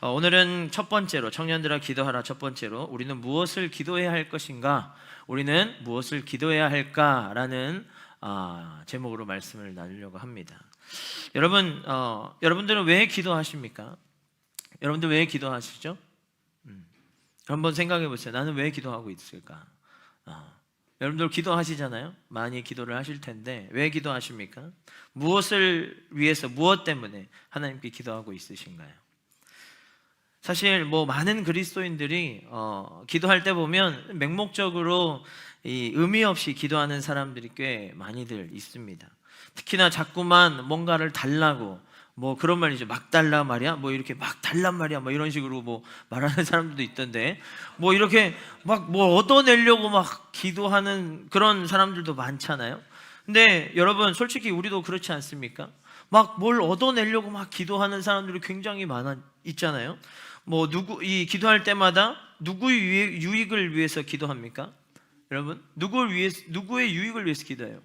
오늘은 첫 번째로 청년들아 기도하라 첫 번째로 우리는 무엇을 기도해야 할 것인가, 우리는 무엇을 기도해야 할까라는 제목으로 말씀을 나누려고 합니다. 여러분들은 왜 기도하십니까? 여러분들 왜 기도하시죠? 한번 생각해 보세요. 나는 왜 기도하고 있을까? 여러분들 기도하시잖아요. 많이 기도를 하실 텐데 왜 기도하십니까? 무엇을 위해서, 무엇 때문에 하나님께 기도하고 있으신가요? 사실 많은 그리스도인들이 기도할 때 보면 맹목적으로 의미 없이 기도하는 사람들이 꽤 많이들 있습니다. 특히나 자꾸만 뭔가를 달라고 그런 말이죠. 막 달라 말이야, 이렇게 막 달란 말이야, 이런 식으로 말하는 사람들도 있던데, 이렇게 막 얻어내려고 막 기도하는 그런 사람들도 많잖아요. 근데 여러분, 솔직히 우리도 그렇지 않습니까? 막 뭘 얻어내려고 막 기도하는 사람들이 굉장히 있잖아요. 기도할 때마다 누구의 유익을 위해서 기도합니까? 여러분, 누구의 유익을 위해서 기도해요?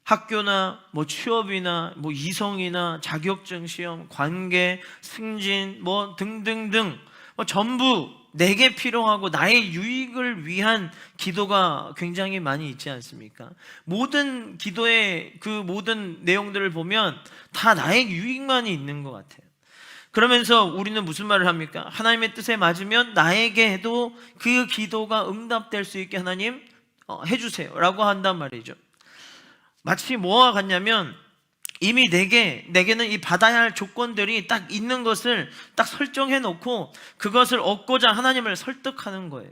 학교나 취업이나 이성이나 자격증 시험, 관계, 승진 등등등 전부 내게 필요하고 나의 유익을 위한 기도가 굉장히 많이 있지 않습니까? 모든 기도의 그 모든 내용들을 보면 다 나의 유익만이 있는 것 같아요. 그러면서 우리는 무슨 말을 합니까? 하나님의 뜻에 맞으면 나에게도 그 기도가 응답될 수 있게 하나님 해주세요 라고 한단 말이죠. 마치 뭐와 같냐면 이미 내게는 이 받아야 할 조건들이 딱 있는 것을 딱 설정해 놓고 그것을 얻고자 하나님을 설득하는 거예요.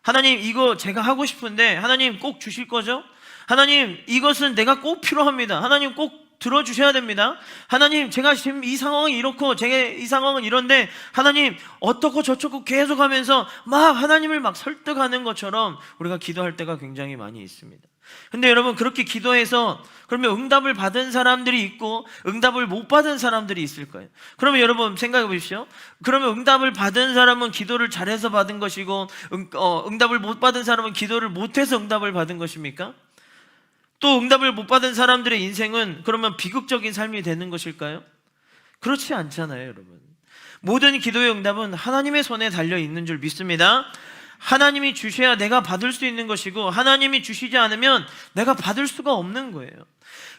하나님, 이거 제가 하고 싶은데 하나님 꼭 주실 거죠? 하나님, 이것은 내가 꼭 필요합니다. 하나님 꼭 들어주셔야 됩니다. 하나님, 제가 지금 이 상황이 이렇고 이 상황은 이런데 하나님 어떻고 저쩌고 계속 하면서 하나님을 설득하는 것처럼 우리가 기도할 때가 굉장히 많이 있습니다. 근데 여러분, 그렇게 기도해서 그러면 응답을 받은 사람들이 있고 응답을 못 받은 사람들이 있을 거예요. 그러면 여러분 생각해 보십시오. 그러면 응답을 받은 사람은 기도를 잘해서 받은 것이고 응답을 못 받은 사람은 기도를 못해서 응답을 받은 것입니까? 또 응답을 못 받은 사람들의 인생은 그러면 비극적인 삶이 되는 것일까요? 그렇지 않잖아요, 여러분. 모든 기도의 응답은 하나님의 손에 달려 있는 줄 믿습니다. 하나님이 주셔야 내가 받을 수 있는 것이고 하나님이 주시지 않으면 내가 받을 수가 없는 거예요.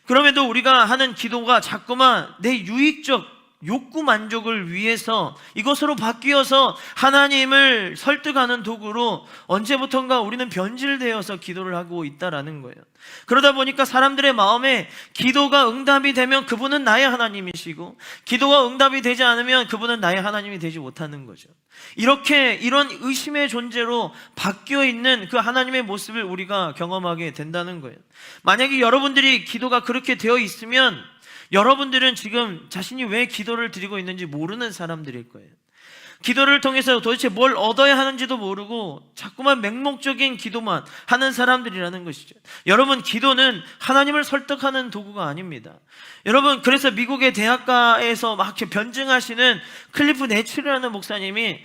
그럼에도 우리가 하는 기도가 자꾸만 내 유익적 욕구 만족을 위해서 이것으로 바뀌어서 하나님을 설득하는 도구로 언제부턴가 우리는 변질되어서 기도를 하고 있다라는 거예요. 그러다 보니까 사람들의 마음에 기도가 응답이 되면 그분은 나의 하나님이시고 기도가 응답이 되지 않으면 그분은 나의 하나님이 되지 못하는 거죠. 이런 의심의 존재로 바뀌어 있는 그 하나님의 모습을 우리가 경험하게 된다는 거예요. 만약에 여러분들이 기도가 그렇게 되어 있으면 여러분들은 지금 자신이 왜 기도를 드리고 있는지 모르는 사람들일 거예요. 기도를 통해서 도대체 뭘 얻어야 하는지도 모르고 자꾸만 맹목적인 기도만 하는 사람들이라는 것이죠. 여러분, 기도는 하나님을 설득하는 도구가 아닙니다. 여러분, 그래서 미국의 대학가에서 막 이렇게 변증하시는 클리프 네츠라는 목사님이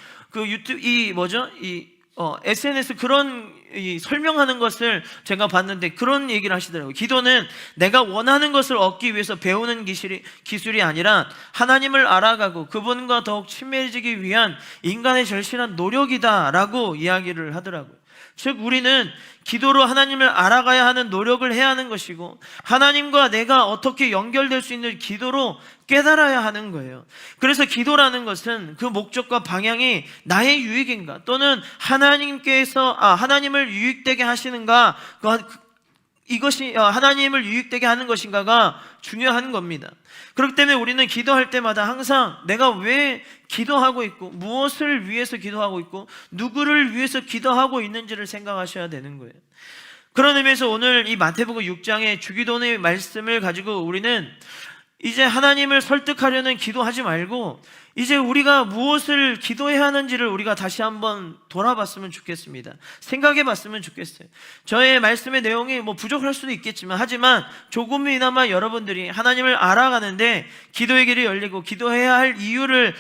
SNS 그런 설명하는 것을 제가 봤는데 그런 얘기를 하시더라고요. 기도는 내가 원하는 것을 얻기 위해서 배우는 기술이 아니라 하나님을 알아가고 그분과 더욱 친밀해지기 위한 인간의 절실한 노력이다라고 이야기를 하더라고요. 즉 우리는 기도로 하나님을 알아가야 하는 노력을 해야 하는 것이고 하나님과 내가 어떻게 연결될 수 있는 기도로 깨달아야 하는 거예요. 그래서 기도라는 것은 그 목적과 방향이 나의 유익인가 또는 하나님을 유익되게 하시는가, 이것이 하나님을 유익되게 하는 것인가가 중요한 겁니다. 그렇기 때문에 우리는 기도할 때마다 항상 내가 왜 기도하고 있고 무엇을 위해서 기도하고 있고 누구를 위해서 기도하고 있는지를 생각하셔야 되는 거예요. 그런 의미에서 오늘 이 마태복음 6장의 주기도의 말씀을 가지고 우리는 이제 하나님을 설득하려는 기도하지 말고 이제 우리가 무엇을 기도해야 하는지를 우리가 다시 한번 돌아봤으면 좋겠습니다. 생각해 봤으면 좋겠어요. 저의 말씀의 내용이 부족할 수도 있겠지만 하지만 조금이나마 여러분들이 하나님을 알아가는데 기도의 길이 열리고 기도해야 할 이유를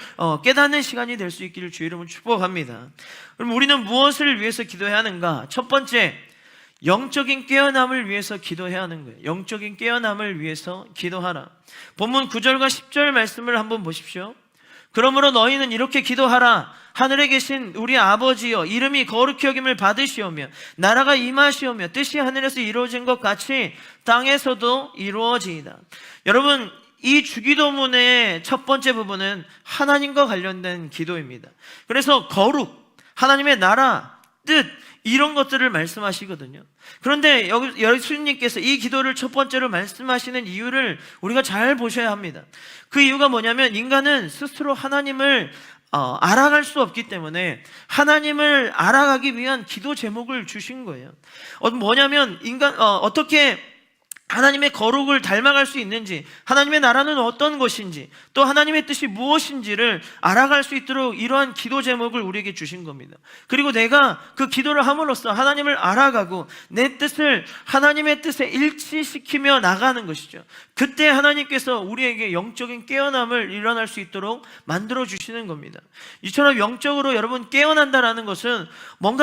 깨닫는 시간이 될 수 있기를 주의 이름으로 축복합니다. 그럼 우리는 무엇을 위해서 기도해야 하는가? 첫 번째, 영적인 깨어남을 위해서 기도해야 하는 거예요. 영적인 깨어남을 위해서 기도하라. 본문 9절과 10절 말씀을 한번 보십시오. 그러므로 너희는 이렇게 기도하라. 하늘에 계신 우리 아버지여, 이름이 거룩히 여김을 받으시오며 나라가 임하시오며 뜻이 하늘에서 이루어진 것 같이 땅에서도 이루어지이다. 여러분, 이 주기도문의 첫 번째 부분은 하나님과 관련된 기도입니다. 그래서 거룩, 하나님의 나라, 뜻, 이런 것들을 말씀하시거든요. 그런데 여기 예수님께서 이 기도를 첫 번째로 말씀하시는 이유를 우리가 잘 보셔야 합니다. 그 이유가 뭐냐면 인간은 스스로 하나님을 알아갈 수 없기 때문에 하나님을 알아가기 위한 기도 제목을 주신 거예요. 뭐냐면 어떻게 하나님의 거룩을 닮아갈 수 있는지, 하나님의 나라는 어떤 것인지, 또 하나님의 뜻이 무엇인지를 알아갈 수 있도록 이러한 기도 제목을 우리에게 주신 겁니다. 그리고 내가 그 기도를 함으로써 하나님을 알아가고 내 뜻을 하나님의 뜻에 일치시키며 나가는 것이죠. 그때 하나님께서 우리에게 영적인 깨어남을 일어날 수 있도록 만들어 주시는 겁니다. 이처럼 영적으로 여러분 깨어난다라는 것은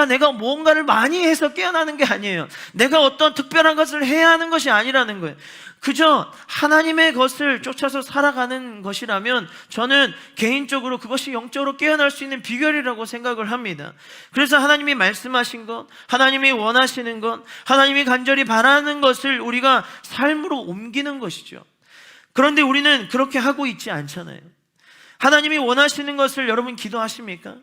내가 뭔가를 많이 해서 깨어나는 게 아니에요. 내가 어떤 특별한 것을 해야 하는 것이 아니라는 거예요. 그저 하나님의 것을 쫓아서 살아가는 것이라면 저는 개인적으로 그것이 영적으로 깨어날 수 있는 비결이라고 생각을 합니다. 그래서 하나님이 말씀하신 것, 하나님이 원하시는 것, 하나님이 간절히 바라는 것을 우리가 삶으로 옮기는 것이죠. 그런데 우리는 그렇게 하고 있지 않잖아요. 하나님이 원하시는 것을 여러분 기도하십니까?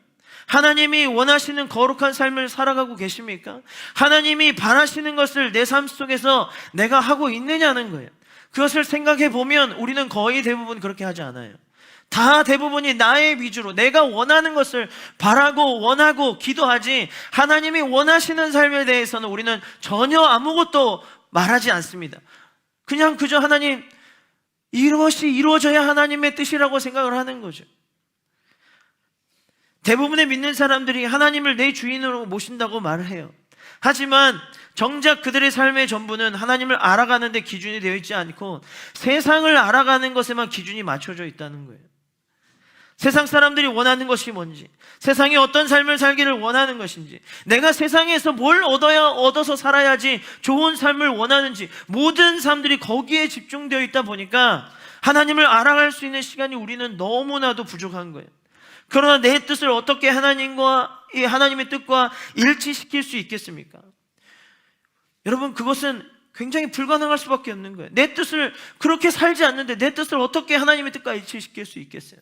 하나님이 원하시는 거룩한 삶을 살아가고 계십니까? 하나님이 바라시는 것을 내 삶 속에서 내가 하고 있느냐는 거예요. 그것을 생각해 보면 우리는 거의 대부분 그렇게 하지 않아요. 다 대부분이 나의 위주로 내가 원하는 것을 바라고 원하고 기도하지, 하나님이 원하시는 삶에 대해서는 우리는 전혀 아무것도 말하지 않습니다. 그저 하나님, 이것이 이루어져야 하나님의 뜻이라고 생각을 하는 거죠. 대부분의 믿는 사람들이 하나님을 내 주인으로 모신다고 말을 해요. 하지만 정작 그들의 삶의 전부는 하나님을 알아가는 데 기준이 되어 있지 않고 세상을 알아가는 것에만 기준이 맞춰져 있다는 거예요. 세상 사람들이 원하는 것이 뭔지, 세상이 어떤 삶을 살기를 원하는 것인지, 내가 세상에서 뭘 얻어서 살아야지 좋은 삶을 원하는지, 모든 사람들이 거기에 집중되어 있다 보니까 하나님을 알아갈 수 있는 시간이 우리는 너무나도 부족한 거예요. 그러나 내 뜻을 어떻게 하나님의 뜻과 일치시킬 수 있겠습니까? 여러분, 그것은 굉장히 불가능할 수밖에 없는 거예요. 내 뜻을 그렇게 살지 않는데 내 뜻을 어떻게 하나님의 뜻과 일치시킬 수 있겠어요?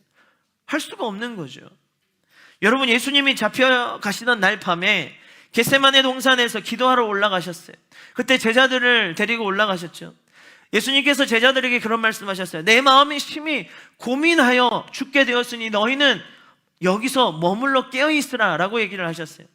할 수가 없는 거죠. 여러분, 예수님이 잡혀가시던 날 밤에 겟세마네 동산에서 기도하러 올라가셨어요. 그때 제자들을 데리고 올라가셨죠. 예수님께서 제자들에게 그런 말씀하셨어요. 내 마음이 심히 고민하여 죽게 되었으니 너희는 여기서 머물러 깨어있으라 라고 얘기를 하셨어요.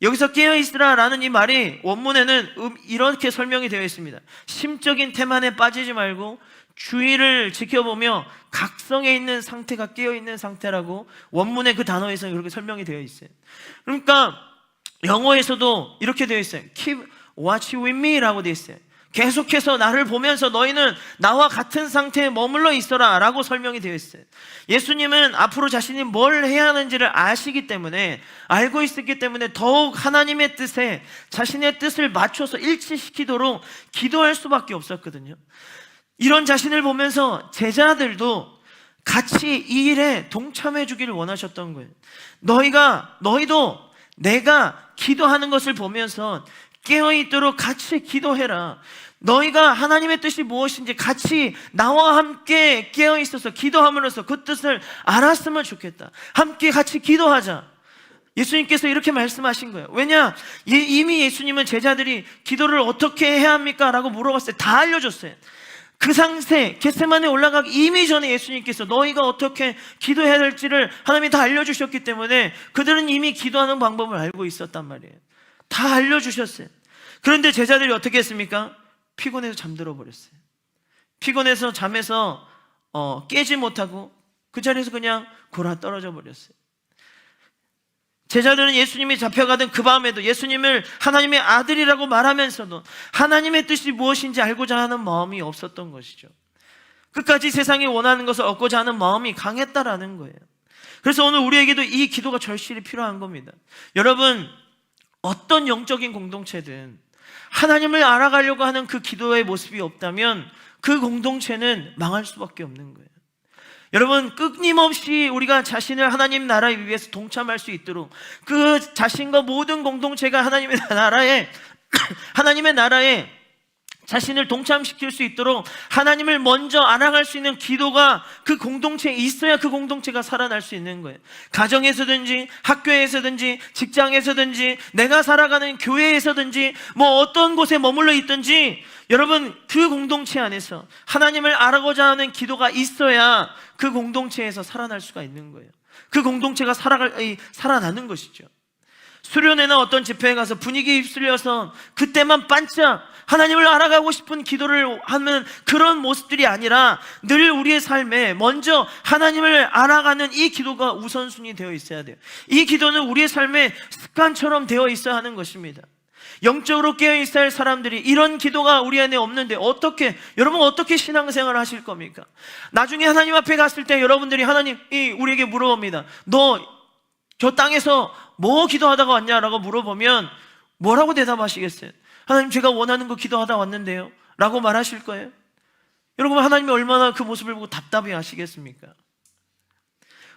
여기서 깨어있으라 라는 이 말이 원문에는 이렇게 설명이 되어 있습니다. 심적인 태만에 빠지지 말고 주의를 지켜보며 각성해 있는 상태가 깨어있는 상태라고 원문의 그 단어에서 그렇게 설명이 되어 있어요. 그러니까 영어에서도 이렇게 되어 있어요. Keep watch with me 라고 되어 있어요. 계속해서 나를 보면서 너희는 나와 같은 상태에 머물러 있어라 라고 설명이 되어 있어요. 예수님은 앞으로 자신이 뭘 해야 하는지를 아시기 때문에, 알고 있었기 때문에 더욱 하나님의 뜻에 자신의 뜻을 맞춰서 일치시키도록 기도할 수밖에 없었거든요. 이런 자신을 보면서 제자들도 같이 이 일에 동참해 주기를 원하셨던 거예요. 너희도 내가 기도하는 것을 보면서 깨어있도록 같이 기도해라. 너희가 하나님의 뜻이 무엇인지 같이 나와 함께 깨어있어서 기도함으로써 그 뜻을 알았으면 좋겠다. 함께 같이 기도하자. 예수님께서 이렇게 말씀하신 거예요. 왜냐? 이미 예수님은 제자들이 기도를 어떻게 해야 합니까? 라고 물어봤어요. 다 알려줬어요. 그 상태, 겟세마네에 올라가기 이미 전에 예수님께서 너희가 어떻게 기도해야 될지를 하나님이 다 알려주셨기 때문에 그들은 이미 기도하는 방법을 알고 있었단 말이에요. 다 알려주셨어요. 그런데 제자들이 어떻게 했습니까? 피곤해서 잠들어 버렸어요. 피곤해서 잠에서 깨지 못하고 그 자리에서 그냥 골아 떨어져 버렸어요. 제자들은 예수님이 잡혀가던 그 밤에도 예수님을 하나님의 아들이라고 말하면서도 하나님의 뜻이 무엇인지 알고자 하는 마음이 없었던 것이죠. 끝까지 세상이 원하는 것을 얻고자 하는 마음이 강했다라는 거예요. 그래서 오늘 우리에게도 이 기도가 절실히 필요한 겁니다. 여러분, 어떤 영적인 공동체든 하나님을 알아가려고 하는 그 기도의 모습이 없다면 그 공동체는 망할 수밖에 없는 거예요. 여러분, 끊임없이 우리가 자신을 하나님 나라에 위해서 동참할 수 있도록 그 자신과 모든 공동체가 하나님의 나라에 자신을 동참시킬 수 있도록 하나님을 먼저 알아갈 수 있는 기도가 그 공동체에 있어야 그 공동체가 살아날 수 있는 거예요. 가정에서든지 학교에서든지 직장에서든지 내가 살아가는 교회에서든지 뭐 어떤 곳에 머물러 있든지 여러분, 그 공동체 안에서 하나님을 알아보자 하는 기도가 있어야 그 공동체에서 살아날 수가 있는 거예요. 그 공동체가 살아나는 것이죠. 수련회나 어떤 집회에 가서 분위기에 휩쓸려서 그때만 반짝 하나님을 알아가고 싶은 기도를 하는 그런 모습들이 아니라 늘 우리의 삶에 먼저 하나님을 알아가는 이 기도가 우선순위 되어 있어야 돼요. 이 기도는 우리의 삶에 습관처럼 되어 있어야 하는 것입니다. 영적으로 깨어있어야 할 사람들이 이런 기도가 우리 안에 없는데 여러분 어떻게 신앙생활을 하실 겁니까? 나중에 하나님 앞에 갔을 때 여러분들이 하나님이 우리에게 물어봅니다. 너 저 땅에서 뭐 기도하다가 왔냐라고 물어보면 뭐라고 대답하시겠어요? 하나님, 제가 원하는 거 기도하다 왔는데요 라고 말하실 거예요? 여러분, 하나님이 얼마나 그 모습을 보고 답답해 하시겠습니까?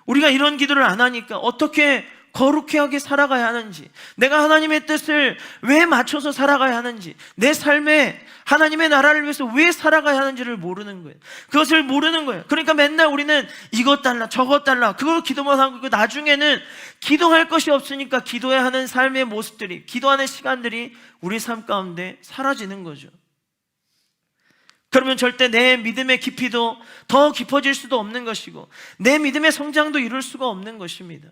우리가 이런 기도를 안 하니까 어떻게 거룩하게 살아가야 하는지, 내가 하나님의 뜻을 왜 맞춰서 살아가야 하는지, 내 삶에 하나님의 나라를 위해서 왜 살아가야 하는지를 모르는 거예요. 그것을 모르는 거예요. 그러니까 맨날 우리는 이것 달라 저것 달라 그걸 기도만 하고, 나중에는 기도할 것이 없으니까 기도해야 하는 삶의 모습들이, 기도하는 시간들이 우리 삶 가운데 사라지는 거죠. 그러면 절대 내 믿음의 깊이도 더 깊어질 수도 없는 것이고 내 믿음의 성장도 이룰 수가 없는 것입니다.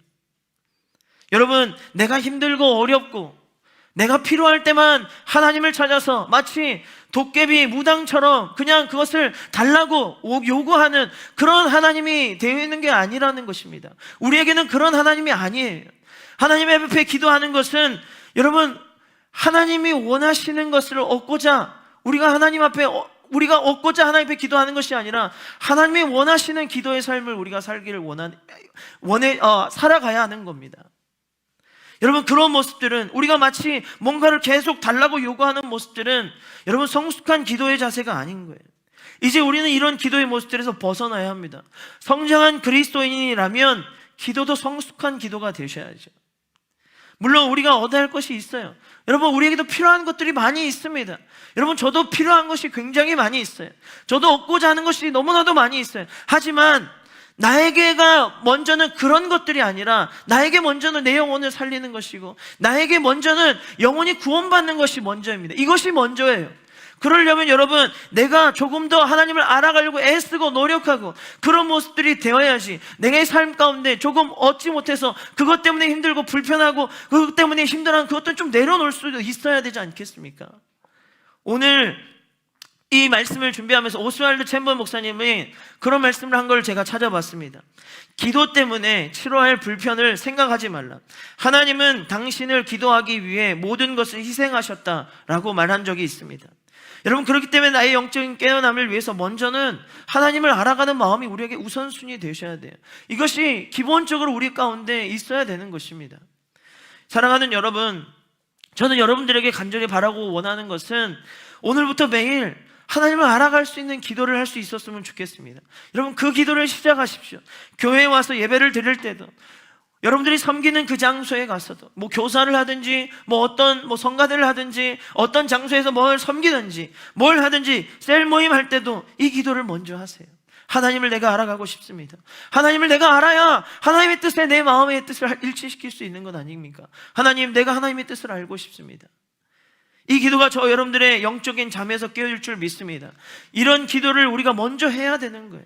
여러분, 내가 힘들고 어렵고 내가 필요할 때만 하나님을 찾아서 마치 도깨비 무당처럼 그냥 그것을 달라고 요구하는 그런 하나님이 되어 있는 게 아니라는 것입니다. 우리에게는 그런 하나님이 아니에요. 하나님 앞에 기도하는 것은 여러분, 하나님이 원하시는 것을 얻고자 우리가 얻고자 하나님 앞에 기도하는 것이 아니라 하나님이 원하시는 기도의 삶을 우리가 살기를 살아가야 하는 겁니다. 여러분, 그런 모습들은, 우리가 마치 뭔가를 계속 달라고 요구하는 모습들은 여러분 성숙한 기도의 자세가 아닌 거예요. 이제 우리는 이런 기도의 모습들에서 벗어나야 합니다. 성장한 그리스도인이라면 기도도 성숙한 기도가 되셔야죠. 물론 우리가 얻어야 할 것이 있어요. 여러분, 우리에게도 필요한 것들이 많이 있습니다. 여러분, 저도 필요한 것이 굉장히 많이 있어요. 저도 얻고자 하는 것이 너무나도 많이 있어요. 하지만 나에게가 먼저는 그런 것들이 아니라 나에게 먼저는 내 영혼을 살리는 것이고 나에게 먼저는 영혼이 구원받는 것이 먼저입니다. 이것이 먼저예요. 그러려면 여러분, 내가 조금 더 하나님을 알아가려고 애쓰고 노력하고 그런 모습들이 되어야지, 내게 삶 가운데 조금 얻지 못해서 그것 때문에 힘들고 불편하고 그것 때문에 힘들어하는 그것들은 좀 내려놓을 수도 있어야 되지 않겠습니까? 오늘 이 말씀을 준비하면서 오스왈드 챔버 목사님이 그런 말씀을 한 걸 제가 찾아봤습니다. 기도 때문에 치러할 불편을 생각하지 말라. 하나님은 당신을 기도하기 위해 모든 것을 희생하셨다라고 말한 적이 있습니다. 여러분, 그렇기 때문에 나의 영적인 깨어남을 위해서 먼저는 하나님을 알아가는 마음이 우리에게 우선순위 되셔야 돼요. 이것이 기본적으로 우리 가운데 있어야 되는 것입니다. 사랑하는 여러분, 저는 여러분들에게 간절히 바라고 원하는 것은 오늘부터 매일 하나님을 알아갈 수 있는 기도를 할 수 있었으면 좋겠습니다. 여러분, 그 기도를 시작하십시오. 교회에 와서 예배를 드릴 때도, 여러분들이 섬기는 그 장소에 가서도, 교사를 하든지 어떤 성가대를 하든지 어떤 장소에서 뭘 섬기든지 뭘 하든지 셀 모임 할 때도 이 기도를 먼저 하세요. 하나님을 내가 알아가고 싶습니다. 하나님을 내가 알아야 하나님의 뜻에 내 마음의 뜻을 일치시킬 수 있는 것 아닙니까? 하나님, 내가 하나님의 뜻을 알고 싶습니다. 이 기도가 저 여러분들의 영적인 잠에서 깨어질 줄 믿습니다. 이런 기도를 우리가 먼저 해야 되는 거예요.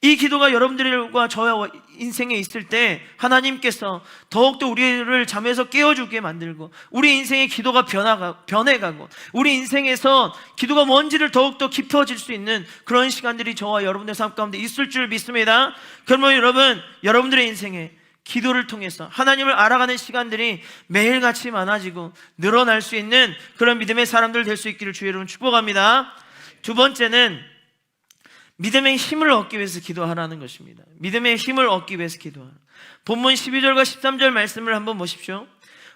이 기도가 여러분들과 저의 인생에 있을 때 하나님께서 더욱더 우리를 잠에서 깨워주게 만들고 우리 인생의 기도가 변해가고 우리 인생에서 기도가 뭔지를 더욱더 깊어질 수 있는 그런 시간들이 저와 여러분의 삶 가운데 있을 줄 믿습니다. 그러면 여러분들의 인생에 기도를 통해서 하나님을 알아가는 시간들이 매일같이 많아지고 늘어날 수 있는 그런 믿음의 사람들 될 수 있기를 주의 이름으로 축복합니다. 두 번째는 믿음의 힘을 얻기 위해서 기도하라는 것입니다. 믿음의 힘을 얻기 위해서 기도하라. 본문 12절과 13절 말씀을 한번 보십시오.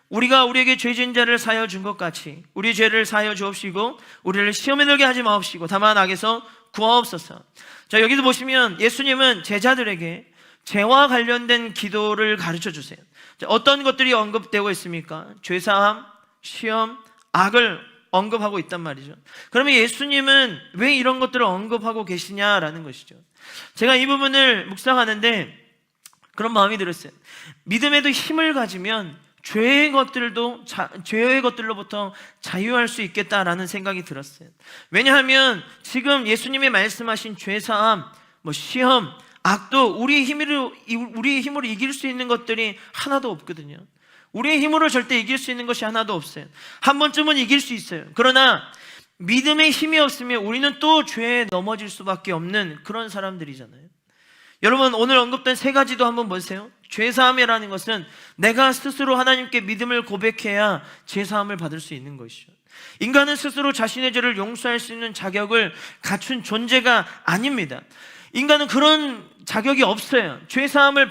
우리가 우리에게 죄진 자를 사하여 준 것 같이 우리 죄를 사하여 주옵시고 우리를 시험에 들게 하지 마옵시고 다만 악에서 구하옵소서. 자, 여기서 보시면 예수님은 제자들에게 죄와 관련된 기도를 가르쳐 주세요. 자, 어떤 것들이 언급되고 있습니까? 죄사함, 시험, 악을 언급하고 있단 말이죠. 그러면 예수님은 왜 이런 것들을 언급하고 계시냐라는 것이죠. 제가 이 부분을 묵상하는데 그런 마음이 들었어요. 믿음에도 힘을 가지면 죄의 것들로부터 자유할 수 있겠다라는 생각이 들었어요. 왜냐하면 지금 예수님이 말씀하신 죄사함, 시험, 악도 우리의 힘으로 이길 수 있는 것들이 하나도 없거든요. 우리의 힘으로 절대 이길 수 있는 것이 하나도 없어요. 한 번쯤은 이길 수 있어요. 그러나 믿음의 힘이 없으면 우리는 또 죄에 넘어질 수밖에 없는 그런 사람들이잖아요. 여러분, 오늘 언급된 세 가지도 한번 보세요. 죄사함이라는 것은 내가 스스로 하나님께 믿음을 고백해야 죄사함을 받을 수 있는 것이죠. 인간은 스스로 자신의 죄를 용서할 수 있는 자격을 갖춘 존재가 아닙니다. 인간은 그런 자격이 없어요. 죄사함을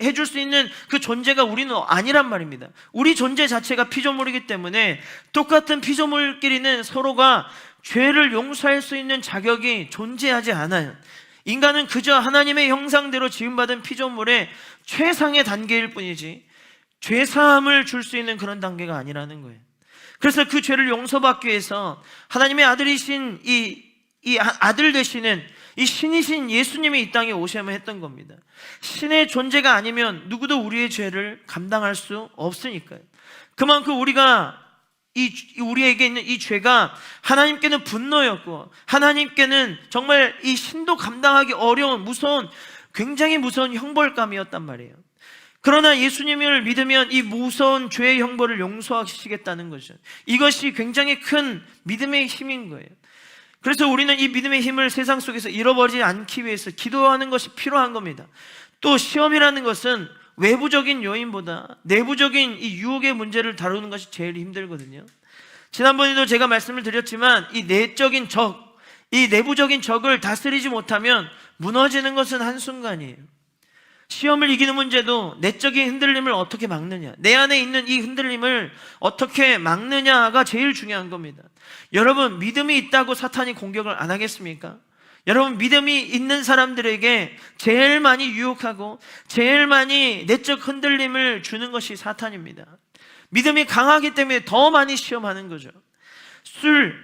해줄 수 있는 그 존재가 우리는 아니란 말입니다. 우리 존재 자체가 피조물이기 때문에 똑같은 피조물끼리는 서로가 죄를 용서할 수 있는 자격이 존재하지 않아요. 인간은 그저 하나님의 형상대로 지음받은 피조물의 최상의 단계일 뿐이지 죄사함을 줄 수 있는 그런 단계가 아니라는 거예요. 그래서 그 죄를 용서받기 위해서 하나님의 아들이신 이 아들 되시는 이 신이신 예수님이 이 땅에 오셔야만 했던 겁니다. 신의 존재가 아니면 누구도 우리의 죄를 감당할 수 없으니까요. 그만큼 우리에게 있는 이 죄가 하나님께는 분노였고 하나님께는 정말 이 신도 감당하기 어려운 굉장히 무서운 형벌감이었단 말이에요. 그러나 예수님을 믿으면 이 무서운 죄의 형벌을 용서하시겠다는 거죠. 이것이 굉장히 큰 믿음의 힘인 거예요. 그래서 우리는 이 믿음의 힘을 세상 속에서 잃어버리지 않기 위해서 기도하는 것이 필요한 겁니다. 또 시험이라는 것은 외부적인 요인보다 내부적인 이 유혹의 문제를 다루는 것이 제일 힘들거든요. 지난번에도 제가 말씀을 드렸지만 이 내적인 이 내부적인 적을 다스리지 못하면 무너지는 것은 한순간이에요. 시험을 이기는 문제도 내적인 흔들림을 어떻게 막느냐, 내 안에 있는 이 흔들림을 어떻게 막느냐가 제일 중요한 겁니다. 여러분, 믿음이 있다고 사탄이 공격을 안 하겠습니까? 여러분, 믿음이 있는 사람들에게 제일 많이 유혹하고 제일 많이 내적 흔들림을 주는 것이 사탄입니다. 믿음이 강하기 때문에 더 많이 시험하는 거죠. 술,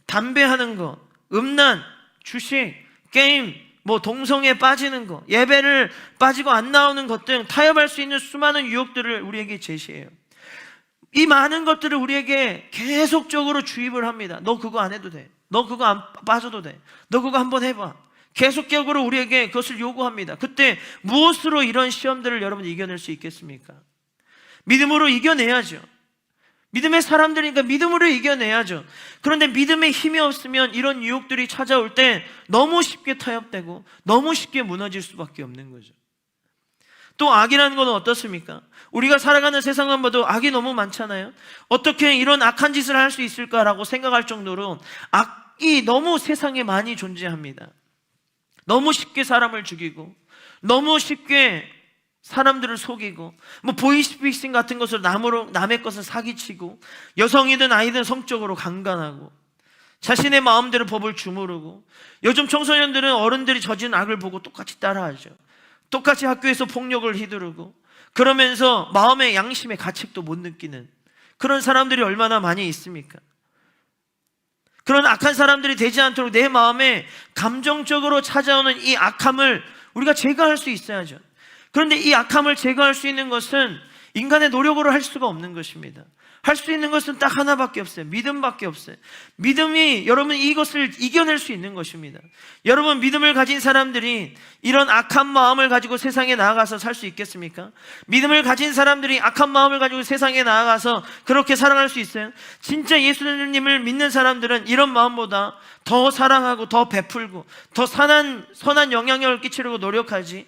담배 하는 거, 음란, 주식, 게임, 동성애에 빠지는 거, 예배를 빠지고 안 나오는 것 등 타협할 수 있는 수많은 유혹들을 우리에게 제시해요. 이 많은 것들을 우리에게 계속적으로 주입을 합니다. 너 그거 안 해도 돼. 너 그거 안 빠져도 돼. 너 그거 한번 해봐. 계속적으로 우리에게 그것을 요구합니다. 그때 무엇으로 이런 시험들을 여러분 이겨낼 수 있겠습니까? 믿음으로 이겨내야죠. 믿음의 사람들이니까 믿음으로 이겨내야죠. 그런데 믿음의 힘이 없으면 이런 유혹들이 찾아올 때 너무 쉽게 타협되고 너무 쉽게 무너질 수밖에 없는 거죠. 또 악이라는 건 어떻습니까? 우리가 살아가는 세상만 봐도 악이 너무 많잖아요. 어떻게 이런 악한 짓을 할 수 있을까라고 생각할 정도로 악이 너무 세상에 많이 존재합니다. 너무 쉽게 사람을 죽이고 너무 쉽게 사람들을 속이고 보이스피싱 같은 것을 남의 것을 사기치고 여성이든 아이든 성적으로 강간하고 자신의 마음대로 법을 주무르고 요즘 청소년들은 어른들이 저지른 악을 보고 똑같이 따라하죠. 똑같이 학교에서 폭력을 휘두르고 그러면서 마음의 양심의 가책도 못 느끼는 그런 사람들이 얼마나 많이 있습니까? 그런 악한 사람들이 되지 않도록 내 마음에 감정적으로 찾아오는 이 악함을 우리가 제거할 수 있어야죠. 그런데 이 악함을 제거할 수 있는 것은 인간의 노력으로 할 수가 없는 것입니다. 할 수 있는 것은 딱 하나밖에 없어요. 믿음밖에 없어요. 믿음이 여러분 이것을 이겨낼 수 있는 것입니다. 여러분, 믿음을 가진 사람들이 이런 악한 마음을 가지고 세상에 나아가서 살 수 있겠습니까? 믿음을 가진 사람들이 악한 마음을 가지고 세상에 나아가서 그렇게 살아갈 수 있어요? 진짜 예수님을 믿는 사람들은 이런 마음보다 더 사랑하고 더 베풀고 더 선한 영향력을 끼치려고 노력하지,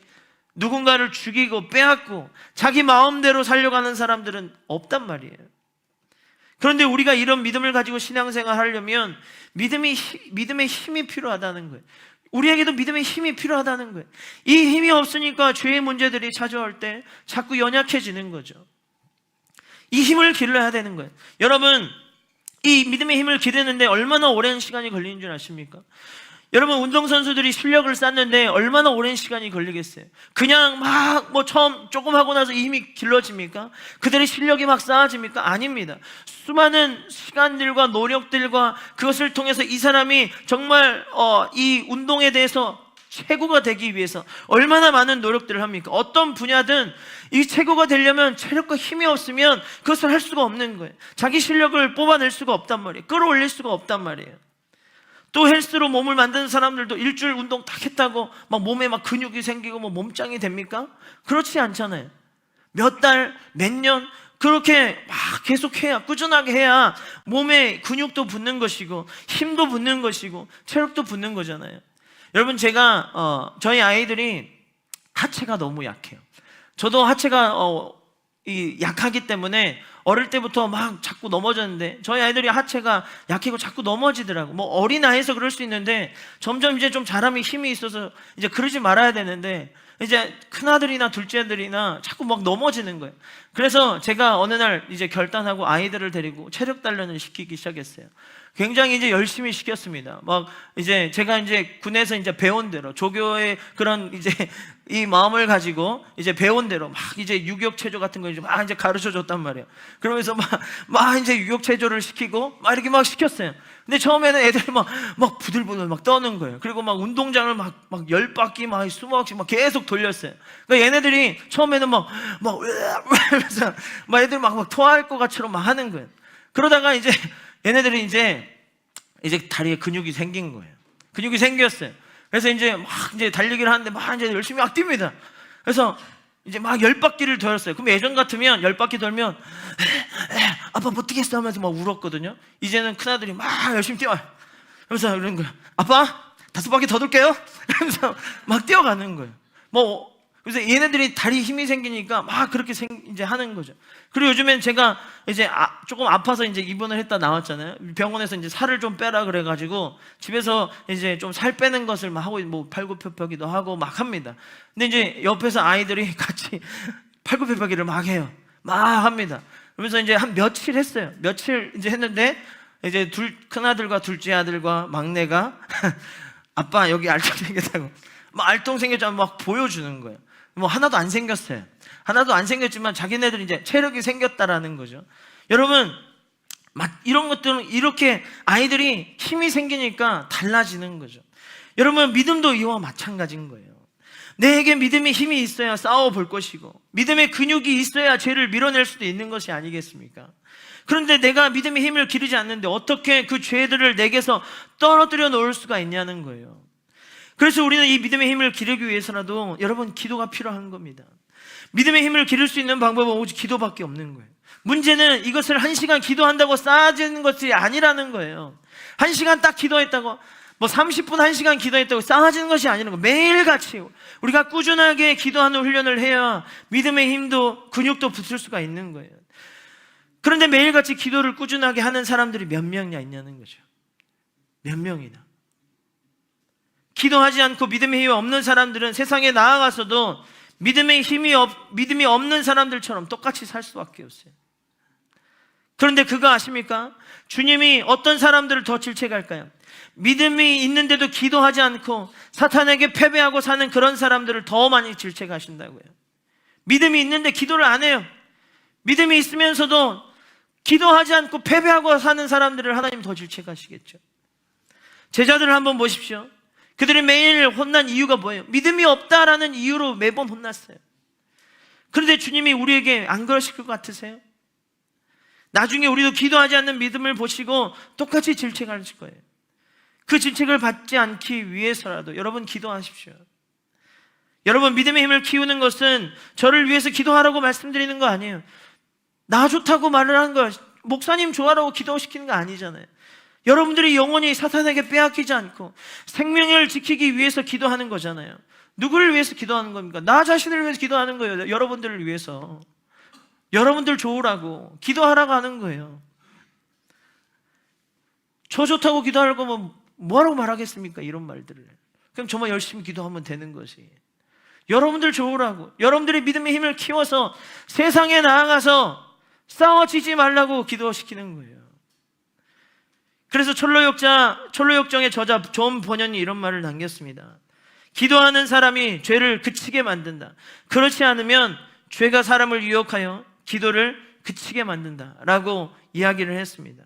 누군가를 죽이고 빼앗고 자기 마음대로 살려고 하는 사람들은 없단 말이에요. 그런데 우리가 이런 믿음을 가지고 신앙생활 하려면 믿음의 힘이 필요하다는 거예요. 우리에게도 믿음의 힘이 필요하다는 거예요. 이 힘이 없으니까 죄의 문제들이 찾아올 때 자꾸 연약해지는 거죠. 이 힘을 길러야 되는 거예요. 여러분, 이 믿음의 힘을 기르는데 얼마나 오랜 시간이 걸리는 줄 아십니까? 여러분, 운동선수들이 실력을 쌓는데 얼마나 오랜 시간이 걸리겠어요? 그냥 막 처음 조금 하고 나서 힘이 길러집니까? 그들의 실력이 막 쌓아집니까? 아닙니다. 수많은 시간들과 노력들과 그것을 통해서 이 사람이 정말 이 운동에 대해서 최고가 되기 위해서 얼마나 많은 노력들을 합니까? 어떤 분야든 이 최고가 되려면 체력과 힘이 없으면 그것을 할 수가 없는 거예요. 자기 실력을 뽑아낼 수가 없단 말이에요. 끌어올릴 수가 없단 말이에요. 또 헬스로 몸을 만드는 사람들도 일주일 운동 딱 했다고 막 몸에 막 근육이 생기고 뭐 몸짱이 됩니까? 그렇지 않잖아요. 몇 달, 몇 년 그렇게 막 계속해야, 꾸준하게 해야 몸에 근육도 붙는 것이고 힘도 붙는 것이고 체력도 붙는 거잖아요. 여러분, 제가 저희 아이들이 하체가 너무 약해요. 저도 하체가 약하기 때문에 어릴 때부터 막 자꾸 넘어졌는데, 저희 아이들이 하체가 약해고 자꾸 넘어지더라고. 뭐 어린아이에서 그럴 수 있는데 점점 이제 좀 자라면 힘이 있어서 이제 그러지 말아야 되는데, 이제 큰아들이나 둘째들이나 자꾸 막 넘어지는 거예요. 그래서 제가 어느 날 이제 결단하고 아이들을 데리고 체력 단련을 시키기 시작했어요. 굉장히 이제 열심히 시켰습니다. 막 이제 제가 이제 군에서 이제 배운 대로, 조교의 그런 이제 이 마음을 가지고 이제 배운 대로 막 이제 유격체조 같은 거 막 이제 가르쳐 줬단 말이에요. 그러면서 막 이제 유격체조를 시키고 막 이렇게 막 시켰어요. 근데 처음에는 애들이 막 부들부들 막 떠는 거예요. 그리고 막 운동장을 막 10바퀴 막 20바퀴 막 계속 돌렸어요. 그러니까 얘네들이 처음에는 막 애들 막 토할 것 같처럼 막 하는 거예요. 그러다가 이제 얘네들이 이제 다리에 근육이 생긴 거예요. 근육이 생겼어요. 그래서 이제 달리기를 하는데 이제 열심히 막 뜁니다. 그래서 이제 막 10바퀴를 돌았어요. 그럼 예전 같으면 10바퀴 돌면 아빠 못 뛰겠어 하면서 막 울었거든요. 이제는 큰아들이 막 열심히 뛰어요. 그래서 그런 거예요. 아빠 5바퀴 더 돌게요. 그러면서 막 뛰어가는 거예요. 그래서 얘네들이 다리 힘이 생기니까 막 그렇게 이제 하는 거죠. 그리고 요즘엔 제가 이제 조금 아파서 이제 입원을 했다 나왔잖아요. 병원에서 이제 살을 좀 빼라 그래가지고 집에서 이제 좀 살 빼는 것을 막 하고 뭐 팔굽혀펴기도 하고 막 합니다. 근데 이제 옆에서 아이들이 같이 팔굽혀펴기를 막 해요. 막 합니다. 그러면서 이제 한 며칠 했어요. 며칠 이제 했는데 이제 큰아들과 둘째 아들과 막내가 아빠 여기 알통 생겼다고 막 알통 생겼잖아 막 보여주는 거예요. 뭐 하나도 안 생겼어요. 하나도 안 생겼지만 자기네들이 이제 체력이 생겼다라는 거죠. 여러분, 이런 것들은 이렇게 아이들이 힘이 생기니까 달라지는 거죠. 여러분, 믿음도 이와 마찬가지인 거예요. 내게 믿음의 힘이 있어야 싸워볼 것이고 믿음의 근육이 있어야 죄를 밀어낼 수도 있는 것이 아니겠습니까? 그런데 내가 믿음의 힘을 기르지 않는데 어떻게 그 죄들을 내게서 떨어뜨려 놓을 수가 있냐는 거예요. 그래서 우리는 이 믿음의 힘을 기르기 위해서라도 여러분 기도가 필요한 겁니다. 믿음의 힘을 기를 수 있는 방법은 오직 기도밖에 없는 거예요. 문제는 이것을 1시간 기도한다고 쌓아지는 것이 아니라는 거예요. 1시간 딱 기도했다고 30분 1시간 기도했다고 쌓아지는 것이 아니라는 거예요. 매일같이 우리가 꾸준하게 기도하는 훈련을 해야 믿음의 힘도 근육도 붙을 수가 있는 거예요. 그런데 매일같이 기도를 꾸준하게 하는 사람들이 몇 명이나 있냐는 거죠. 몇 명이나. 기도하지 않고 믿음의 힘이 없는 사람들은 세상에 나아가서도 믿음이 없는 사람들처럼 똑같이 살 수밖에 없어요. 그런데 그거 아십니까? 주님이 어떤 사람들을 더 질책할까요? 믿음이 있는데도 기도하지 않고 사탄에게 패배하고 사는 그런 사람들을 더 많이 질책하신다고요. 믿음이 있는데 기도를 안 해요. 믿음이 있으면서도 기도하지 않고 패배하고 사는 사람들을 하나님 더 질책하시겠죠. 제자들을 한번 보십시오. 그들이 매일 혼난 이유가 뭐예요? 믿음이 없다라는 이유로 매번 혼났어요. 그런데 주님이 우리에게 안 그러실 것 같으세요? 나중에 우리도 기도하지 않는 믿음을 보시고 똑같이 질책하실 거예요. 그 질책을 받지 않기 위해서라도 여러분 기도하십시오. 여러분, 믿음의 힘을 키우는 것은 저를 위해서 기도하라고 말씀드리는 거 아니에요. 나 좋다고 말을 하는 거, 목사님 좋아라고 기도시키는 거 아니잖아요. 여러분들이 영원히 사탄에게 빼앗기지 않고 생명을 지키기 위해서 기도하는 거잖아요. 누구를 위해서 기도하는 겁니까? 나 자신을 위해서 기도하는 거예요. 여러분들을 위해서. 여러분들 좋으라고 기도하라고 하는 거예요. 저 좋다고 기도할 거면 뭐라고 말하겠습니까? 이런 말들을. 그럼 정말 열심히 기도하면 되는 것이. 여러분들 좋으라고, 여러분들이 믿음의 힘을 키워서 세상에 나아가서 싸워지지 말라고 기도시키는 거예요. 그래서 철로역정의 저자 존 번연이 이런 말을 남겼습니다. 기도하는 사람이 죄를 그치게 만든다. 그렇지 않으면 죄가 사람을 유혹하여 기도를 그치게 만든다라고 이야기를 했습니다.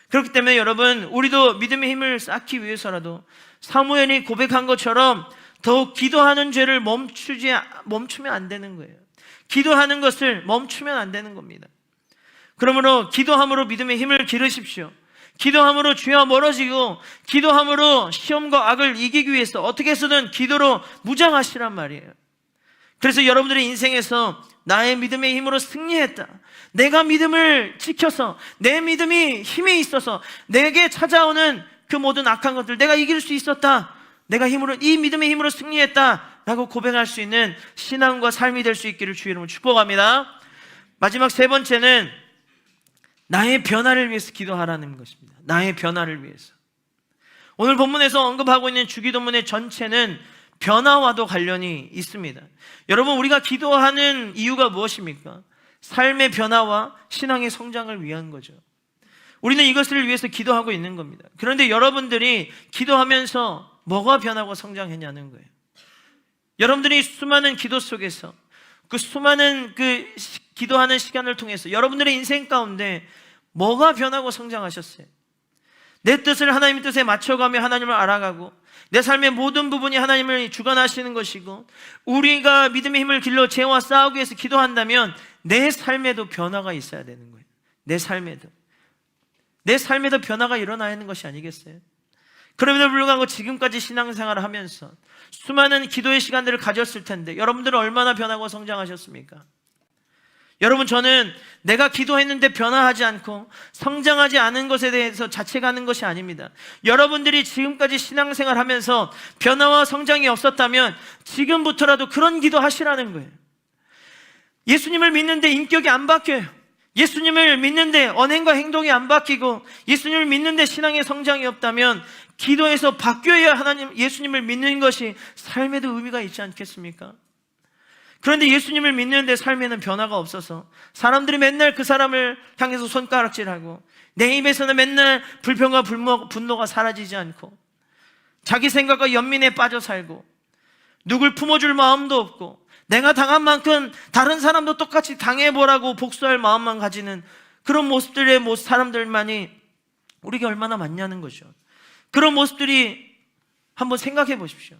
그렇기 때문에 여러분, 우리도 믿음의 힘을 쌓기 위해서라도 사무엘이 고백한 것처럼 더욱 기도하는 죄를 멈추면 안 되는 거예요. 기도하는 것을 멈추면 안 되는 겁니다. 그러므로 기도함으로 믿음의 힘을 기르십시오. 기도함으로 죄와 멀어지고, 기도함으로 시험과 악을 이기기 위해서 어떻게 해서든 기도로 무장하시란 말이에요. 그래서 여러분들의 인생에서 나의 믿음의 힘으로 승리했다, 내가 믿음을 지켜서 내 믿음이 힘이 있어서 내게 찾아오는 그 모든 악한 것들 내가 이길 수 있었다, 내가 이 믿음의 힘으로 승리했다 라고 고백할 수 있는 신앙과 삶이 될 수 있기를 주의 이름으로 축복합니다. 마지막 세 번째는 나의 변화를 위해서 기도하라는 것입니다. 나의 변화를 위해서. 오늘 본문에서 언급하고 있는 주기도문의 전체는 변화와도 관련이 있습니다. 여러분, 우리가 기도하는 이유가 무엇입니까? 삶의 변화와 신앙의 성장을 위한 거죠. 우리는 이것을 위해서 기도하고 있는 겁니다. 그런데 여러분들이 기도하면서 뭐가 변하고 성장했냐는 거예요. 여러분들이 수많은 기도 속에서, 그 수많은 기도하는 시간을 통해서 여러분들의 인생 가운데 뭐가 변하고 성장하셨어요? 내 뜻을 하나님의 뜻에 맞춰가며 하나님을 알아가고, 내 삶의 모든 부분이 하나님을 주관하시는 것이고, 우리가 믿음의 힘을 길러 죄와 싸우기 위해서 기도한다면 내 삶에도 변화가 있어야 되는 거예요. 내 삶에도 변화가 일어나야 하는 것이 아니겠어요? 그럼에도 불구하고 지금까지 신앙생활을 하면서 수많은 기도의 시간들을 가졌을 텐데 여러분들은 얼마나 변하고 성장하셨습니까? 여러분, 저는 내가 기도했는데 변화하지 않고 성장하지 않은 것에 대해서 자책하는 것이 아닙니다. 여러분들이 지금까지 신앙생활 하면서 변화와 성장이 없었다면 지금부터라도 그런 기도 하시라는 거예요. 예수님을 믿는데 인격이 안 바뀌어요. 예수님을 믿는데 언행과 행동이 안 바뀌고, 예수님을 믿는데 신앙의 성장이 없다면 기도에서 바뀌어야 예수님을 믿는 것이 삶에도 의미가 있지 않겠습니까? 그런데 예수님을 믿는데 삶에는 변화가 없어서 사람들이 맨날 그 사람을 향해서 손가락질하고, 내 입에서는 맨날 불평과 분노가 사라지지 않고, 자기 생각과 연민에 빠져 살고, 누굴 품어줄 마음도 없고, 내가 당한 만큼 다른 사람도 똑같이 당해보라고 복수할 마음만 가지는 그런 모습들의 사람들만이 우리에게 얼마나 많냐는 거죠. 그런 모습들이 한번 생각해 보십시오.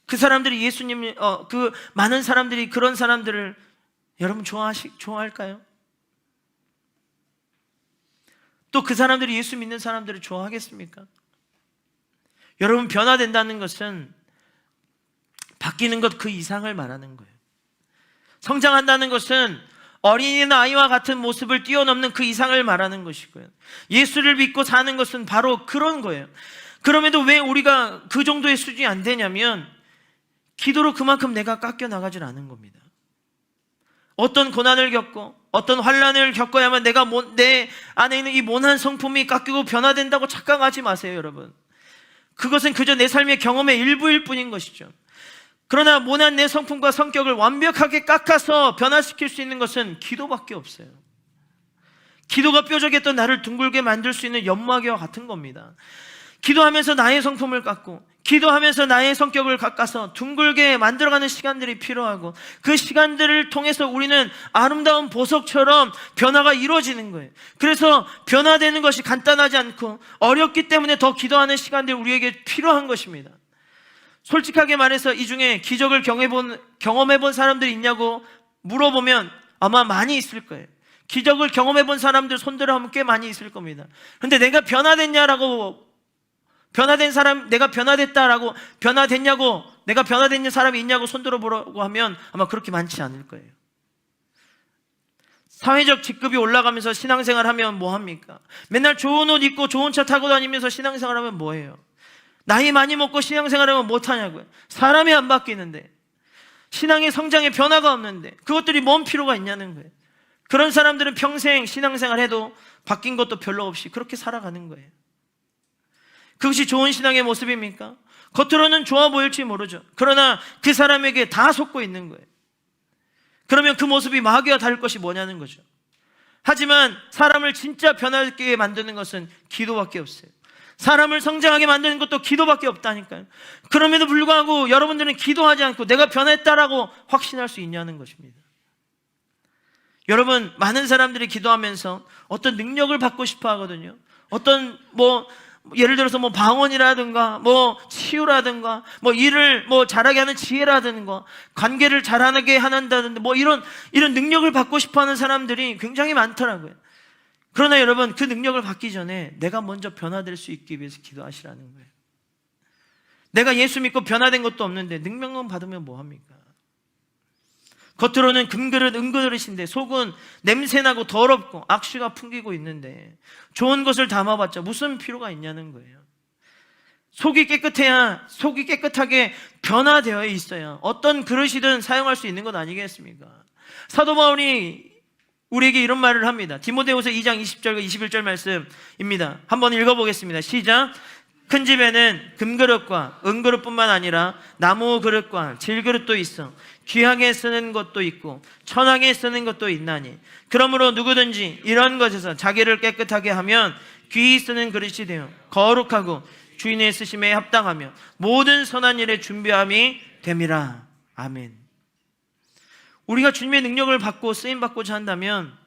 그 사람들이 그 많은 사람들이 그런 사람들을 여러분 좋아할까요? 또 그 사람들이 예수 믿는 사람들을 좋아하겠습니까? 여러분, 변화된다는 것은 바뀌는 것 그 이상을 말하는 거예요. 성장한다는 것은 어린이나 아이와 같은 모습을 뛰어넘는 그 이상을 말하는 것이고요. 예수를 믿고 사는 것은 바로 그런 거예요. 그럼에도 왜 우리가 그 정도의 수준이 안 되냐면 기도로 그만큼 내가 깎여 나가질 않은 겁니다. 어떤 고난을 겪고 어떤 환난을 겪어야만 내 안에 있는 이 모난 성품이 깎이고 변화된다고 착각하지 마세요, 여러분. 그것은 그저 내 삶의 경험의 일부일 뿐인 것이죠. 그러나 모난 내 성품과 성격을 완벽하게 깎아서 변화시킬 수 있는 것은 기도밖에 없어요. 기도가 뾰족했던 나를 둥글게 만들 수 있는 연마기와 같은 겁니다. 기도하면서 나의 성품을 깎고, 기도하면서 나의 성격을 깎아서 둥글게 만들어가는 시간들이 필요하고, 그 시간들을 통해서 우리는 아름다운 보석처럼 변화가 이루어지는 거예요. 그래서 변화되는 것이 간단하지 않고 어렵기 때문에 더 기도하는 시간들이 우리에게 필요한 것입니다. 솔직하게 말해서 이 중에 기적을 경험해본 사람들이 있냐고 물어보면 아마 많이 있을 거예요. 기적을 경험해본 사람들 손들어 하면 꽤 많이 있을 겁니다. 그런데 내가 변화됐냐고, 내가 변화됐다라고, 내가 변화된 사람이 있냐고 손들어 보라고 하면 아마 그렇게 많지 않을 거예요. 사회적 직급이 올라가면서 신앙생활 하면 뭐 합니까? 맨날 좋은 옷 입고 좋은 차 타고 다니면서 신앙생활 하면 뭐예요? 나이 많이 먹고 신앙생활하면 못하냐고요. 사람이 안 바뀌는데, 신앙의 성장에 변화가 없는데 그것들이 뭔 필요가 있냐는 거예요. 그런 사람들은 평생 신앙생활 해도 바뀐 것도 별로 없이 그렇게 살아가는 거예요. 그것이 좋은 신앙의 모습입니까? 겉으로는 좋아 보일지 모르죠. 그러나 그 사람에게 다 속고 있는 거예요. 그러면 그 모습이 마귀와 다를 것이 뭐냐는 거죠. 하지만 사람을 진짜 변하게 만드는 것은 기도밖에 없어요. 사람을 성장하게 만드는 것도 기도밖에 없다니까요. 그럼에도 불구하고 여러분들은 기도하지 않고 내가 변했다라고 확신할 수 있냐는 것입니다. 여러분, 많은 사람들이 기도하면서 어떤 능력을 받고 싶어 하거든요. 어떤 예를 들어서 방언이라든가 치유라든가 일을 잘하게 하는 지혜라든가 관계를 잘하게 한다든가 이런 능력을 받고 싶어 하는 사람들이 굉장히 많더라고요. 그러나 여러분, 그 능력을 받기 전에 내가 먼저 변화될 수 있기 위해서 기도하시라는 거예요. 내가 예수 믿고 변화된 것도 없는데 능력만 받으면 뭐합니까? 겉으로는 금그릇 은그릇인데 속은 냄새나고 더럽고 악취가 풍기고 있는데 좋은 것을 담아봤자 무슨 필요가 있냐는 거예요. 속이 깨끗해야, 속이 깨끗하게 변화되어 있어야 어떤 그릇이든 사용할 수 있는 것 아니겠습니까? 사도 바울이 우리에게 이런 말을 합니다. 디모데후서 2장 20절과 21절 말씀입니다. 한번 읽어보겠습니다. 시작. 큰 집에는 금그릇과 은그릇뿐만 아니라 나무 그릇과 질그릇도 있어 귀하게 쓰는 것도 있고 천하게 쓰는 것도 있나니 그러므로 누구든지 이런 것에서 자기를 깨끗하게 하면 귀히 쓰는 그릇이 되어 거룩하고 주인의 쓰심에 합당하며 모든 선한 일에 준비함이 됨이라. 아멘. 우리가 주님의 능력을 받고 쓰임받고자 한다면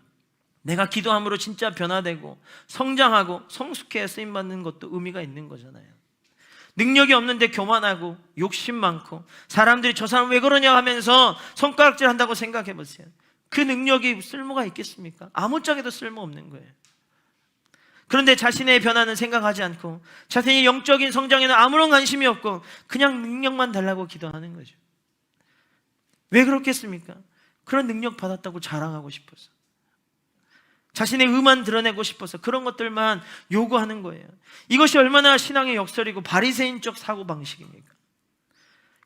내가 기도함으로 진짜 변화되고 성장하고 성숙해야 쓰임받는 것도 의미가 있는 거잖아요. 능력이 없는데 교만하고 욕심 많고 사람들이 저 사람 왜 그러냐 하면서 손가락질 한다고 생각해 보세요. 그 능력이 쓸모가 있겠습니까? 아무짝에도 쓸모없는 거예요. 그런데 자신의 변화는 생각하지 않고 자신의 영적인 성장에는 아무런 관심이 없고 그냥 능력만 달라고 기도하는 거죠. 왜 그렇겠습니까? 그런 능력 받았다고 자랑하고 싶어서, 자신의 의만 드러내고 싶어서 그런 것들만 요구하는 거예요. 이것이 얼마나 신앙의 역설이고 바리새인적 사고방식입니까?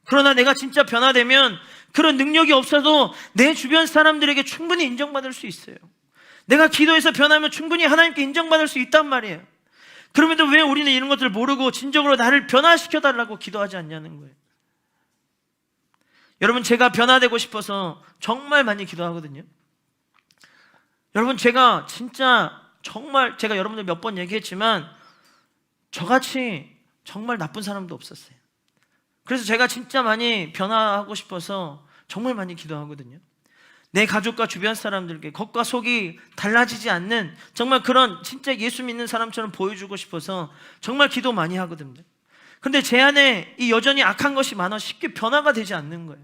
그러나 내가 진짜 변화되면 그런 능력이 없어도 내 주변 사람들에게 충분히 인정받을 수 있어요. 내가 기도해서 변하면 충분히 하나님께 인정받을 수 있단 말이에요. 그럼에도 왜 우리는 이런 것들을 모르고 진정으로 나를 변화시켜달라고 기도하지 않냐는 거예요. 여러분, 제가 변화되고 싶어서 정말 많이 기도하거든요. 여러분, 제가 진짜 정말 제가 여러분들 몇 번 얘기했지만 저같이 정말 나쁜 사람도 없었어요. 그래서 제가 진짜 많이 변화하고 싶어서 정말 많이 기도하거든요. 내 가족과 주변 사람들께 겉과 속이 달라지지 않는 정말 그런 진짜 예수 믿는 사람처럼 보여주고 싶어서 정말 기도 많이 하거든요. 그런데 제 안에 이 여전히 악한 것이 많아 쉽게 변화가 되지 않는 거예요.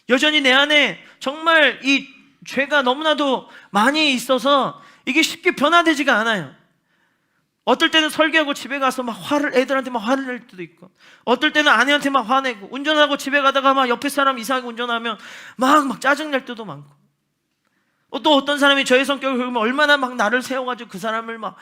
여전히 내 안에 정말 이 죄가 너무나도 많이 있어서 이게 쉽게 변화되지가 않아요. 어떨 때는 설교하고 집에 가서 애들한테 화를 낼 때도 있고, 어떨 때는 아내한테 화내고, 운전하고 집에 가다가 옆에 사람 이상하게 운전하면 막 짜증낼 때도 많고, 또 어떤 사람이 저의 성격을 보면 얼마나 나를 세워가지고 그 사람을 막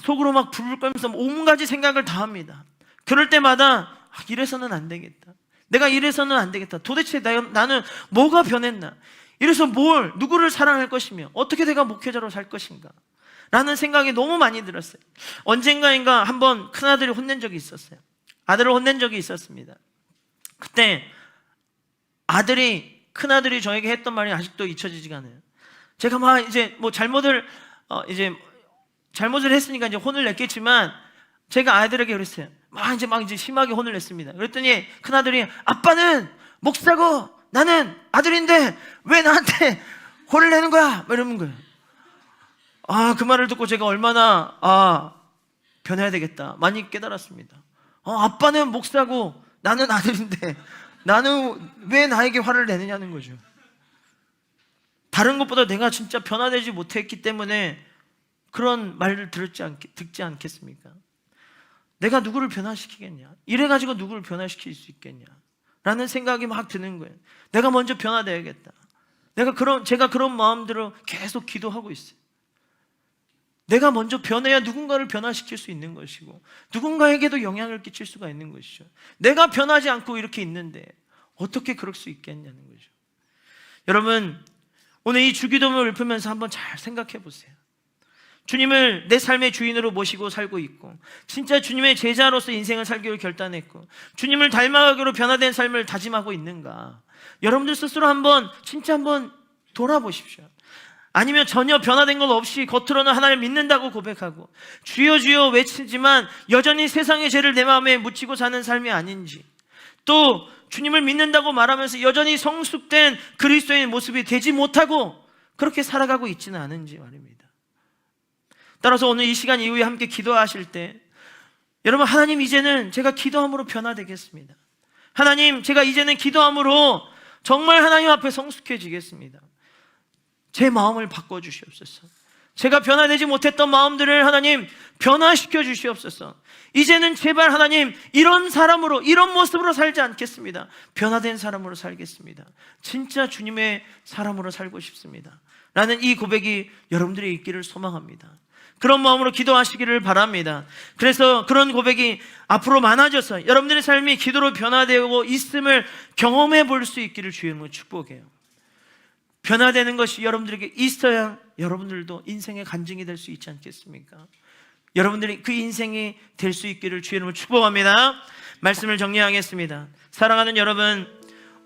속으로 불을 끌면서 온가지 생각을 다 합니다. 그럴 때마다 이래서는 안 되겠다. 내가 이래서는 안 되겠다. 도대체 나는 뭐가 변했나? 이래서 누구를 사랑할 것이며 어떻게 내가 목회자로 살 것인가? 라는 생각이 너무 많이 들었어요. 언젠가인가 한번 큰아들이 혼낸 적이 있었어요. 아들을 혼낸 적이 있었습니다. 그때 큰아들이 저에게 했던 말이 아직도 잊혀지지가 않아요. 제가 잘못을 했으니까 이제 혼을 냈겠지만 제가 아이들에게 그랬어요. 이제 심하게 혼을 냈습니다. 그랬더니 큰아들이 아빠는 목사고 나는 아들인데 왜 나한테 혼을 내는 거야? 이러는 거예요. 그 말을 듣고 제가 얼마나 변해야 되겠다 많이 깨달았습니다. 아빠는 목사고 나는 아들인데 나는 왜 나에게 화를 내느냐는 거죠. 다른 것보다 내가 진짜 변화되지 못했기 때문에 그런 말을 듣지 않겠습니까? 내가 누구를 변화시키겠냐? 이래가지고 누구를 변화시킬 수 있겠냐? 라는 생각이 막 드는 거예요. 내가 먼저 변화되어야겠다. 제가 그런 마음대로 계속 기도하고 있어요. 내가 먼저 변해야 누군가를 변화시킬 수 있는 것이고 누군가에게도 영향을 끼칠 수가 있는 것이죠. 내가 변하지 않고 이렇게 있는데 어떻게 그럴 수 있겠냐는 거죠. 여러분, 오늘 이 주기도문을 읊으면서 한번 잘 생각해 보세요. 주님을 내 삶의 주인으로 모시고 살고 있고 진짜 주님의 제자로서 인생을 살기로 결단했고 주님을 닮아가기로 변화된 삶을 다짐하고 있는가? 여러분들 스스로 한번 돌아보십시오. 아니면 전혀 변화된 것 없이 겉으로는 하나님을 믿는다고 고백하고 주여 주여 외치지만 여전히 세상의 죄를 내 마음에 묻히고 사는 삶이 아닌지, 또 주님을 믿는다고 말하면서 여전히 성숙된 그리스도인 모습이 되지 못하고 그렇게 살아가고 있지는 않은지 말입니다. 따라서 오늘 이 시간 이후에 함께 기도하실 때 여러분, 하나님 이제는 제가 기도함으로 변화되겠습니다. 하나님, 제가 이제는 기도함으로 정말 하나님 앞에 성숙해지겠습니다. 제 마음을 바꿔주시옵소서. 제가 변화되지 못했던 마음들을 하나님 변화시켜 주시옵소서. 이제는 제발 하나님 이런 사람으로, 이런 모습으로 살지 않겠습니다. 변화된 사람으로 살겠습니다. 진짜 주님의 사람으로 살고 싶습니다 라는 이 고백이 여러분들이 있기를 소망합니다. 그런 마음으로 기도하시기를 바랍니다. 그래서 그런 고백이 앞으로 많아져서 여러분들의 삶이 기도로 변화되고 있음을 경험해 볼 수 있기를 주의 이름으로 축복해요. 변화되는 것이 여러분들에게 있어야 여러분들도 인생의 간증이 될 수 있지 않겠습니까? 여러분들이 그 인생이 될 수 있기를 주의 이름으로 축복합니다. 말씀을 정리하겠습니다. 사랑하는 여러분,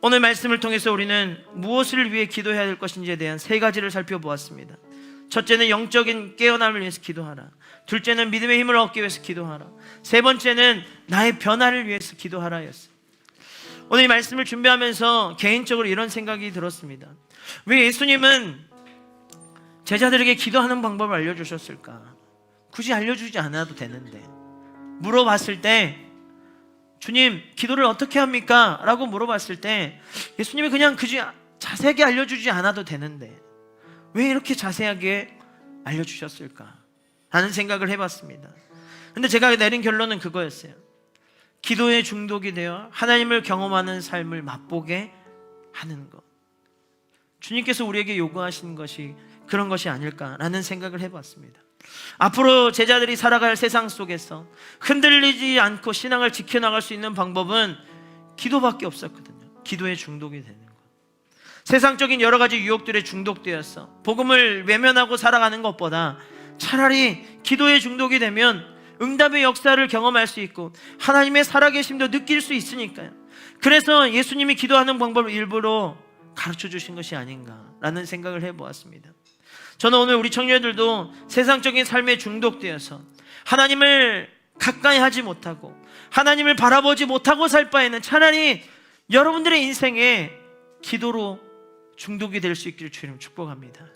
오늘 말씀을 통해서 우리는 무엇을 위해 기도해야 될 것인지에 대한 세 가지를 살펴보았습니다. 첫째는 영적인 깨어남을 위해서 기도하라. 둘째는 믿음의 힘을 얻기 위해서 기도하라. 세 번째는 나의 변화를 위해서 기도하라였어요. 오늘 이 말씀을 준비하면서 개인적으로 이런 생각이 들었습니다. 왜 예수님은 제자들에게 기도하는 방법을 알려주셨을까? 굳이 알려주지 않아도 되는데, 물어봤을 때 주님 기도를 어떻게 합니까? 라고 물어봤을 때 예수님이 그냥 굳이 자세하게 알려주지 않아도 되는데 왜 이렇게 자세하게 알려주셨을까 하는 생각을 해봤습니다. 근데 제가 내린 결론은 그거였어요. 기도에 중독이 되어 하나님을 경험하는 삶을 맛보게 하는 것, 주님께서 우리에게 요구하시는 것이 그런 것이 아닐까라는 생각을 해봤습니다. 앞으로 제자들이 살아갈 세상 속에서 흔들리지 않고 신앙을 지켜나갈 수 있는 방법은 기도밖에 없었거든요. 기도에 중독이 되는 것. 세상적인 여러 가지 유혹들에 중독되어서 복음을 외면하고 살아가는 것보다 차라리 기도에 중독이 되면 응답의 역사를 경험할 수 있고 하나님의 살아계심도 느낄 수 있으니까요. 그래서 예수님이 기도하는 방법을 일부러 가르쳐 주신 것이 아닌가라는 생각을 해보았습니다. 저는 오늘 우리 청년들도 세상적인 삶에 중독되어서 하나님을 가까이 하지 못하고 하나님을 바라보지 못하고 살 바에는 차라리 여러분들의 인생에 기도로 중독이 될 수 있기를 주님 축복합니다.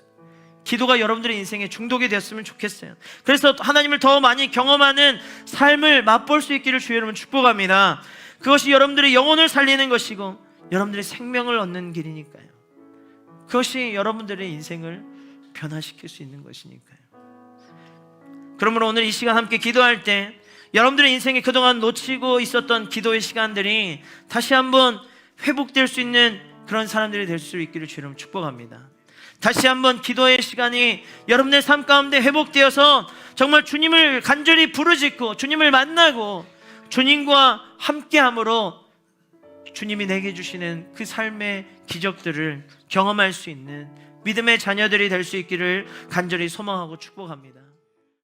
기도가 여러분들의 인생에 중독이 되었으면 좋겠어요. 그래서 하나님을 더 많이 경험하는 삶을 맛볼 수 있기를 주의 이름으로 축복합니다. 그것이 여러분들의 영혼을 살리는 것이고 여러분들의 생명을 얻는 길이니까요. 그것이 여러분들의 인생을 변화시킬 수 있는 것이니까요. 그러므로 오늘 이 시간 함께 기도할 때 여러분들의 인생에 그동안 놓치고 있었던 기도의 시간들이 다시 한번 회복될 수 있는 그런 사람들이 될 수 있기를 주님 축복합니다. 다시 한번 기도의 시간이 여러분의 삶 가운데 회복되어서 정말 주님을 간절히 부르짖고 주님을 만나고 주님과 함께함으로 주님이 내게 주시는 그 삶의 기적들을 경험할 수 있는 믿음의 자녀들이 될 수 있기를 간절히 소망하고 축복합니다.